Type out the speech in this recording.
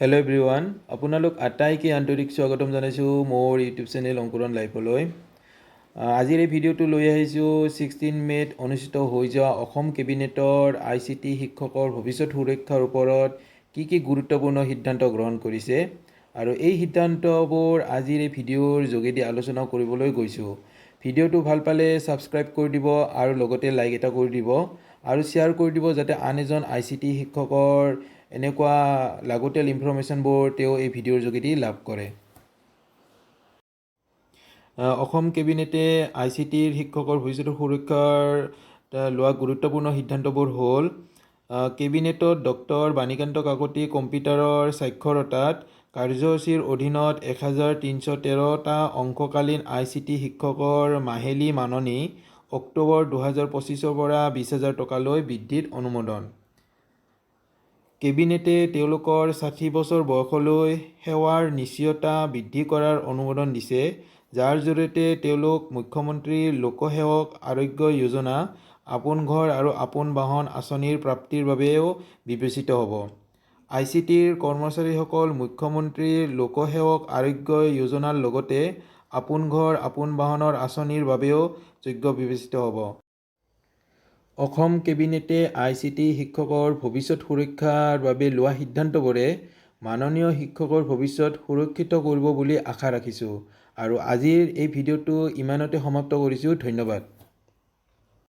Hello' everyone, আপোনালোক আটাইকে আন্তৰিক স্বাগতম জনাইছোঁ মোৰ ইউটিউব চেনেল অংকুৰণ লাইফলৈ। আজিৰ এই ভিডিঅ'টো লৈ আহিছোঁ 16 মে'ত অনুষ্ঠিত হৈ যোৱা অসম কেবিনেটৰ ICT শিক্ষকৰ ভৱিষ্যত সুৰক্ষাৰ ওপৰত কি গুৰুত্বপূৰ্ণ সিদ্ধান্ত গ্ৰহণ কৰিছে আৰু এই সিদ্ধান্তবোৰ আজিৰ এই ভিডিঅ'ৰ যোগেদি আলোচনা কৰিবলৈ গৈছোঁ। ভিডিঅ'টো ভাল পালে ছাবস্ক্ৰাইব কৰি দিব আৰু লগতে লাইক এটা কৰি দিব আৰু শ্বেয়াৰ কৰি দিব যাতে আন এজন ICT শিক্ষকৰ এনেকুৱা লাগতিয়াল ইনফৰমেশ্যনবোৰ তেওঁ এই ভিডিঅ'ৰ যোগেদি লাভ কৰে। অসম কেবিনেটে ICTৰ শিক্ষকৰ ভৱিষ্যতৰ সুৰক্ষাৰ লোৱা গুৰুত্বপূৰ্ণ সিদ্ধান্তবোৰ হ'ল কেবিনেটত ডক্টৰ বাণীকান্ত কাকতি কম্পিউটাৰৰ সাক্ষৰতাত কাৰ্যসূচীৰ অধীনত 1313টা অংশকালীন ICT শিক্ষকৰ মাহিলী মাননি অক্টোবৰ 2025 পৰা 20,000 টকালৈ বৃদ্ধিত অনুমোদন। কেবিনেটে তেওঁলোকৰ 60 বছৰ বয়সলৈ সেৱাৰ নিশ্চয়তা বৃদ্ধি কৰাৰ অনুমোদন দিছে, যাৰ জৰিয়তে তেওঁলোক মুখ্যমন্ত্ৰী লোকসেৱক আৰোগ্য যোজনা, আপোন ঘৰ আৰু আপোন বাহন আঁচনিৰ প্ৰাপ্তিৰ বাবেও বিবেচিত হ'ব। ICTৰ কৰ্মচাৰীসকল মুখ্যমন্ত্ৰী লোকসেৱক আৰোগ্য যোজনাৰ লগতে আপোন ঘৰ আপোন বাহনৰ আঁচনিৰ বাবেও যোগ্য বিবেচিত হ'ব। অসম কেবিনেটে ICT শিক্ষকৰ ভৱিষ্যত সুৰক্ষাৰ বাবে লোৱা সিদ্ধান্তবোৰে মাননীয় শিক্ষকৰ ভৱিষ্যত সুৰক্ষিত কৰিব বুলি আশা ৰাখিছোঁ আৰু আজিৰ এই ভিডিঅ'টো ইমানতে সমাপ্ত কৰিছোঁ। ধন্যবাদ।